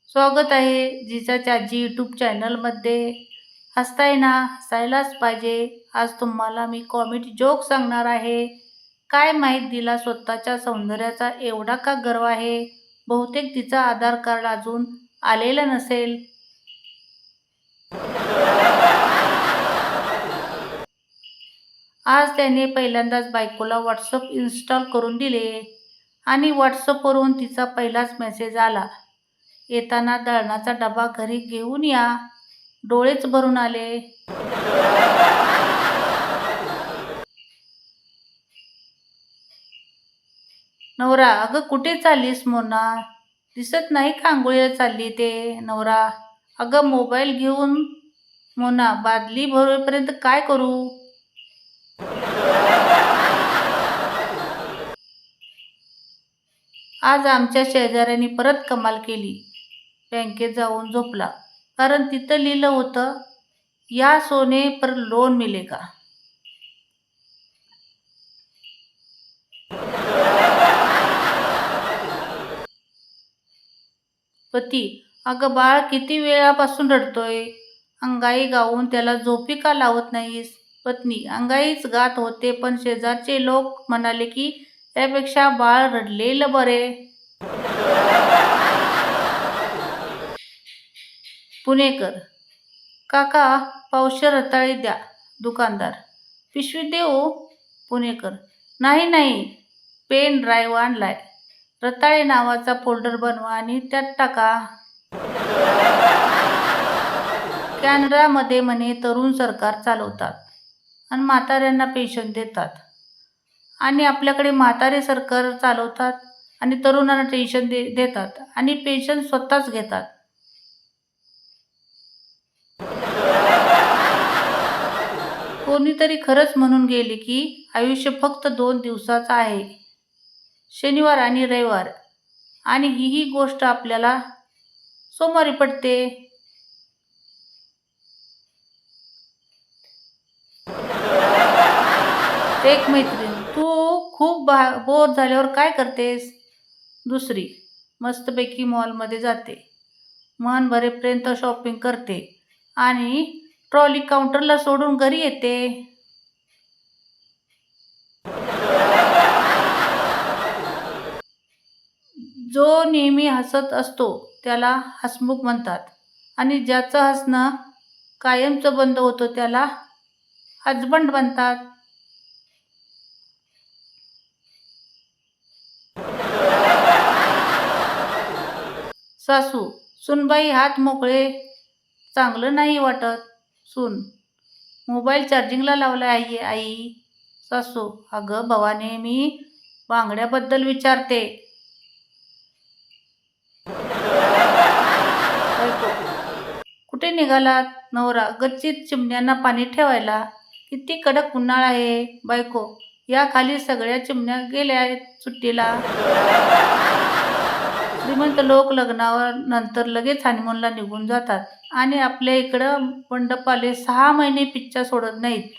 स्वागत आहे जिजाची आजी यूट्यूब चॅनलमध्ये. हसताय ना? हसायलाच पाहिजे. आज तुम्हाला मी कॉमेडी जोक सांगणार आहे. काय माहीत तिला स्वतःच्या सौंदर्याचा एवढा का गर्व आहे? बहुतेक तिचा आधार कार्ड अजून आलेलं नसेल. आज त्याने पहिल्यांदाच बायकोला व्हॉट्सअप इन्स्टॉल करून दिले आणि व्हॉट्सअपवरून तिचा पहिलाच मेसेज आला, येताना दळणाचा डबा घरी घेऊन या. डोळेच भरून आले. नवरा: अगं कुठे चाललीस मोना? दिसत नाही का आंघोळीला चालली ते? नवरा: अगं मोबाईल घेऊन. मोना: बादली भरेपर्यंत काय करू? आज आमच्या शेजाऱ्यांनी परत कमाल केली. बँकेत जाऊन झोपला, कारण तिथं लिहिलं होतं, या सोने पर लोन मिलेगा. पती: अगं बाळ किती वेळापासून रडतोय? अंगाई गाऊन त्याला झोपी का लावत नाहीस? पत्नी: अंगाईच गात होते, पण शेजारचे लोक म्हणाले की त्यापेक्षा बाळ रडलेलं बरे. पुणेकर: काका पावशेर रताळी द्या. दुकानदार: पिशवी देऊ? पुणेकर: नाही नाही, पेन ड्राईव्ह आणलाय. रताळे नावाचा फोल्डर बनवा आणि त्यात टाका. कॅनडामध्ये म्हणे तरुण सरकार चालवतात आणि म्हाताऱ्यांना पेन्शन देतात, आणि आपल्याकडे म्हातारे सरकार चालवतात आणि तरुणांना टेन्शन देतात आणि पेन्शन स्वतःच घेतात. कोणीतरी खरंच म्हणून गेले की आयुष्य फक्त 2 दिवसाचं आहे, शनिवार आणि रविवार, आणि ही गोष्ट आपल्याला सोमवारी पडते. एक मैत्रीण: तू खूप बोर झाल्यावर काय करतेस? दुसरी: मस्तपैकी मॉलमध्ये जाते, मन भरेपर्यंत शॉपिंग करते आणि ट्रॉली काउंटरला सोडून घरी येते. जो नेहमी हसत असतो त्याला हसमुख म्हणतात, आणि ज्याचं हसणं कायमचं बंद होतं त्याला हसबंड म्हणतात. सासू: सूनबाई हात मोकळे, चांगलं नाही वाटत. सून: मोबाईल चार्जिंगला लावलाय आई. आई. सासू: अगं भवाने, मी बांगड्याबद्दल विचारते. बायको: कुठे निघालात? नवरा: गच्चीत चिमण्यांना पाणी ठेवायला. किती कडक उन्हाळा आहे. बायको: या खाली सगळ्या चिमण्या गेल्या आहेत सुट्टीला. श्रीमंत लोक लग्नावर नंतर लगेच हनीमूनला निघून जातात, आणि आपल्या इकडं मंडपाले 6 महिने पिच्चा सोडत नाहीत.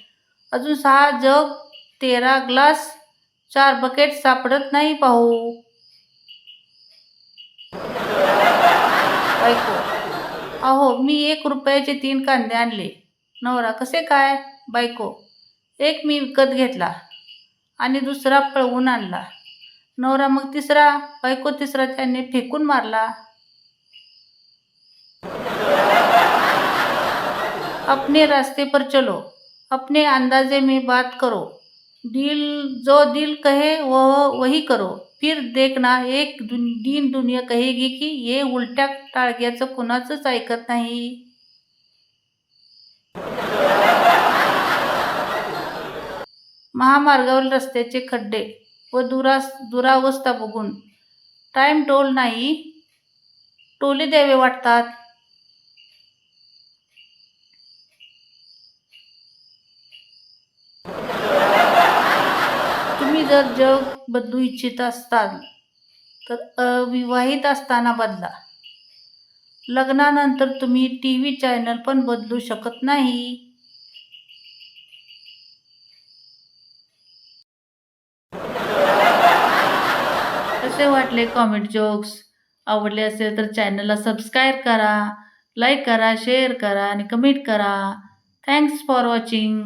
अजून 6 जग, 13 ग्लास, 4 बकेट सापडत नाही पाहू. बायको: अहो मी 1 रुपयाचे 3 कांदे आणले. नवरा: कसे काय? बायको: एक मी विकत घेतला आणि दुसरा पळवून आणला. नवरा: मग तिसरा? बायको: तिसरा त्याने फेकून मारला. अपने रास्ते पर चलो, अपने अंदाजे में बात करो, जो दिल कहे वही करो, फिर देखना एक दिन दुनिया कहेगी की ये उलट्या टाळग्याचं कुणाचंच ऐकत नाही. महामार्गावरील रस्त्याचे खड्डे व दुरावस्था बघून टाइम टोल नाही, टोले द्यावे वाटतात. तुम्ही जर जग बदलू इच्छित असाल तर अविवाहित असताना बदला. लग्नानंतर तुम्ही टीव्ही चॅनल पण बदलू शकत नाही. कसे वाटले कॉमेडी जोक्स? आवडले असेल तर चॅनलला सबस्क्राईब करा, लाईक करा, शेअर करा आणि कमेंट करा. Thanks for watching.